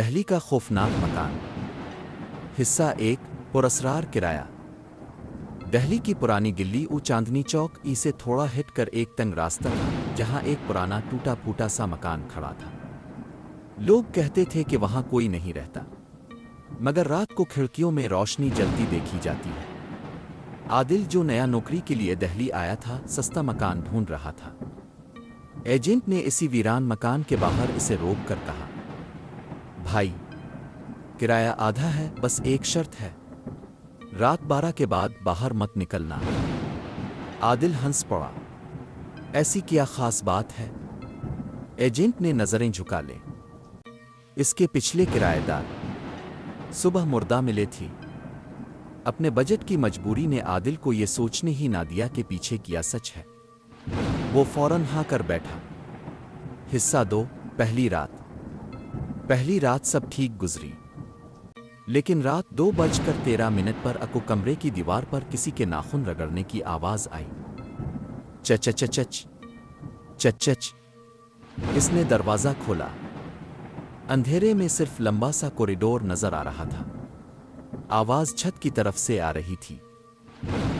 دہلی کا خوفناک مکان حصہ ایک پراسرار کرایہ دہلی کی پرانی گلی چاندنی چوک ای سے تھوڑا ہٹ کر ایک تنگ راستہ تھا جہاں ایک پرانا ٹوٹا پھوٹا سا مکان کھڑا تھا۔ لوگ کہتے تھے کہ وہاں کوئی نہیں رہتا، مگر رات کو کھڑکیوں میں روشنی جلتی دیکھی جاتی ہے۔ عادل جو نیا نوکری کے لیے دہلی آیا تھا، سستا مکان ڈھونڈ رہا تھا۔ ایجنٹ نے اسی ویران مکان کے باہر اسے روک کر کہا، بھائی، کرایہ آدھا ہے، بس ایک شرط ہے، رات 12 کے بعد باہر مت نکلنا۔ عادل ہنس پڑا، ایسی کیا خاص بات ہے؟ ایجنٹ نے نظریں جھکا لیں۔ اس کے پچھلے کرایہ دار صبح مردہ ملے تھی۔ اپنے بجٹ کی مجبوری نے عادل کو یہ سوچنے ہی نہ دیا کہ پیچھے کیا سچ ہے۔ وہ فوراً ہاں کر بیٹھا۔ حصہ 2 پہلی رات سب ٹھیک گزری، لیکن رات 2:13 پر اکو کمرے کی دیوار پر کسی کے ناخن رگڑنے کی آواز آئی۔ چچ چچ چچ چچ چچ۔ اس نے دروازہ کھولا۔ اندھیرے میں صرف لمبا سا کوریڈور نظر آ رہا تھا۔ آواز چھت کی طرف سے آ رہی تھی۔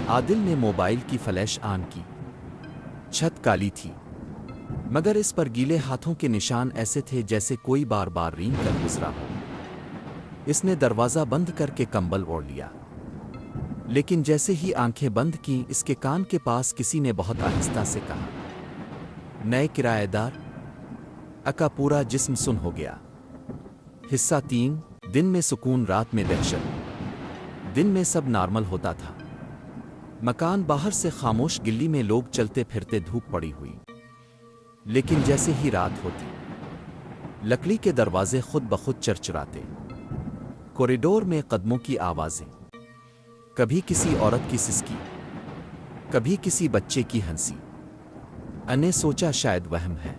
عادل نے موبائل کی فلیش آن کی۔ چھت کالی تھی، مگر اس پر گیلے ہاتھوں کے نشان ایسے تھے جیسے کوئی بار بار رینگ کر گزرا ہو۔ اس نے دروازہ بند کر کے کمبل اوڑھ لیا، لیکن جیسے ہی آنکھیں بند کیں، اس کے کان کے پاس کسی نے بہت آہستہ سے کہا، نئے کرایہ دار؟ اکا پورا جسم سن ہو گیا۔ حصہ 3 دن میں سکون، رات میں دہشت۔ دن میں سب نارمل ہوتا تھا۔ مکان باہر سے خاموش، گلی میں لوگ چلتے پھرتے، دھوپ پڑی ہوئی۔ لیکن جیسے ہی رات ہوتی، لکڑی کے دروازے خود بخود چرچراتے۔ کوریڈور میں قدموں کی آوازیں، کبھی کسی عورت کی سسکی، کبھی کسی بچے کی ہنسی۔ نے سوچا شاید وہم ہے،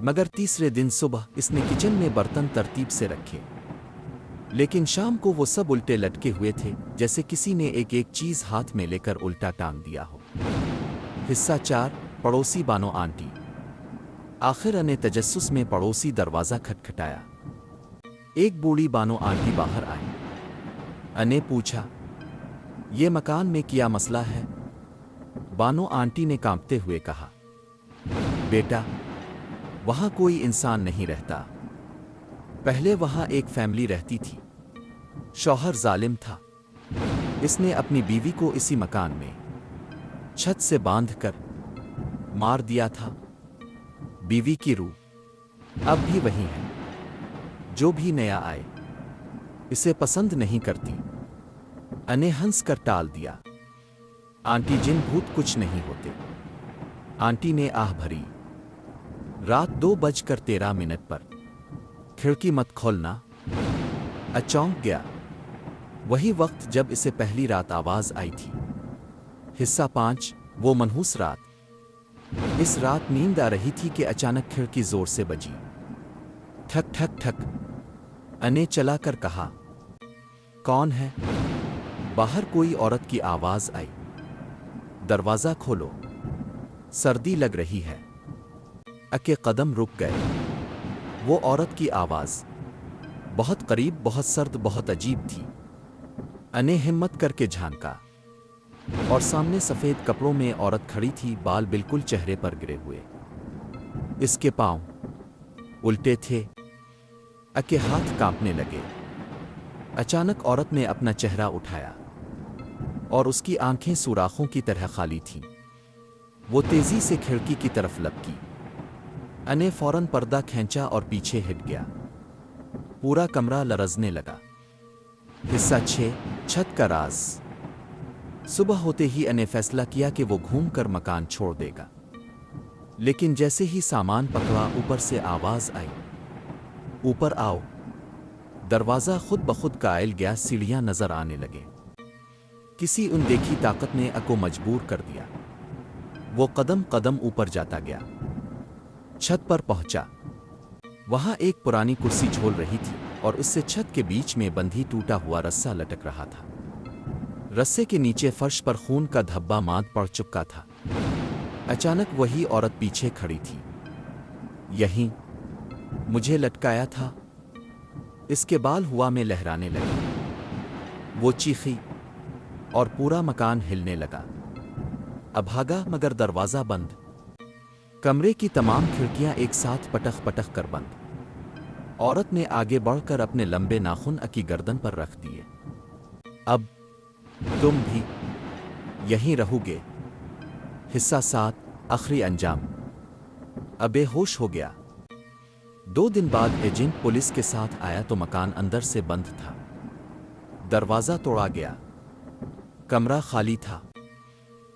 مگر تیسرے دن صبح اس نے کچن میں برتن ترتیب سے رکھے، لیکن شام کو وہ سب الٹے لٹکے ہوئے تھے، جیسے کسی نے ایک ایک چیز ہاتھ میں لے کر الٹا ٹانگ دیا ہو۔ حصہ 4 پڑوسی بانو آنٹی۔ آخر نے تجسس میں پڑوسی دروازہ کھٹکھٹایا۔ ایک بوڑھی بانو آنٹی باہر آئی۔ نے پوچھا، یہ مکان میں کیا مسئلہ ہے؟ بانو آنٹی نے کانپتے ہوئے کہا، بیٹا، وہاں کوئی انسان نہیں رہتا۔ پہلے وہاں ایک فیملی رہتی تھی، شوہر ظالم تھا، اس نے اپنی بیوی کو اسی مکان میں چھت سے باندھ کر مار دیا تھا۔ بیوی کی روح اب بھی وہی ہے، جو بھی نیا آئے اسے پسند نہیں کرتی۔ نے ہنس کر ٹال دیا، آنٹی جن بھوت کچھ نہیں ہوتے۔ آنٹی نے آہ بھری، رات 2:13 پر کھڑکی مت کھولنا۔ چونک گیا، وہی وقت جب اسے پہلی رات آواز آئی تھی۔ حصہ 5 وہ منحوس رات۔ اس رات نیند آ رہی تھی کہ اچانک کھڑکی زور سے بجی۔ ٹھک ٹھک ٹھک۔ نے چلا کر کہا، کون ہے؟ باہر کوئی عورت کی آواز آئی۔ دروازہ کھولو، سردی لگ رہی ہے۔ کے قدم رک گئے۔ وہ عورت کی آواز بہت قریب، بہت سرد، بہت عجیب تھی۔ نے ہمت کر کے جھانکا، اور سامنے سفید کپڑوں میں عورت کھڑی تھی، بال بالکل چہرے پر گرے ہوئے۔ اس کے پاؤں الٹے تھے، کے ہاتھ کانپنے لگے۔ اچانک عورت نے اپنا چہرہ اٹھایا، اور اس کی آنکھیں سوراخوں کی طرح خالی تھیں۔ وہ تیزی سے کھڑکی کی طرف لپکی۔ نے فوراً پردہ کھینچا اور پیچھے ہٹ گیا۔ پورا کمرہ لرزنے لگا۔ حصہ 6 چھت کا راز۔ صبح ہوتے ہی نے فیصلہ کیا کہ وہ گھوم کر مکان چھوڑ دے گا، لیکن جیسے ہی سامان پکڑا، اوپر سے آواز آئی، اوپر آؤ۔ دروازہ خود بخود کائل گیا، سیڑھیاں نظر آنے لگے۔ کسی اندیکھی طاقت نے کو مجبور کر دیا۔ وہ قدم قدم اوپر جاتا گیا، چھت پر پہنچا۔ وہاں ایک پرانی کرسی جھول رہی تھی، اور اس سے چھت کے بیچ میں بندھی ٹوٹا ہوا رسا لٹک رہا تھا۔ رسے کے نیچے فرش پر خون کا دھبا ماند پڑ چکا تھا۔ اچانک وہی عورت پیچھے کھڑی تھی۔ یہیں مجھے لٹکایا تھا؟ اس کے بال ہوا میں لہرانے لگے۔ وہ چیخی اور پورا مکان ہلنے لگا۔ ابھاگا مگر دروازہ بند۔ کمرے کی تمام کھڑکیاں ایک ساتھ پٹخ پٹخ کر بند۔ عورت نے آگے بڑھ کر اپنے لمبے ناخن کی گردن پر رکھ دیے۔ اب تم بھی یہیں رہو گے۔ حصہ 7 آخری انجام۔ بے ہوش ہو گیا۔ 2 دن بعد ایجنٹ پولیس کے ساتھ آیا تو مکان اندر سے بند تھا۔ دروازہ توڑا گیا۔ کمرہ خالی تھا۔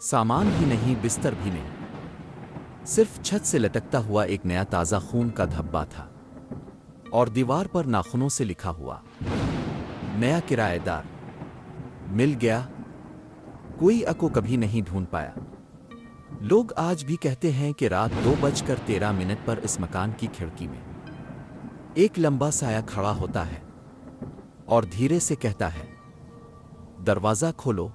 سامان بھی نہیں، بستر بھی نہیں، صرف چھت سے لٹکتا ہوا ایک نیا تازہ خون کا دھبا تھا، اور دیوار پر ناخنوں سے لکھا ہوا نیا کرایہ دار مل گیا۔ کوئی اکو کبھی نہیں ڈھونڈ پایا۔ لوگ آج بھی کہتے ہیں کہ رات 2:13 پر اس مکان کی کھڑکی میں ایک لمبا سایہ کھڑا ہوتا ہے اور دھیرے سے کہتا ہے، دروازہ کھولو۔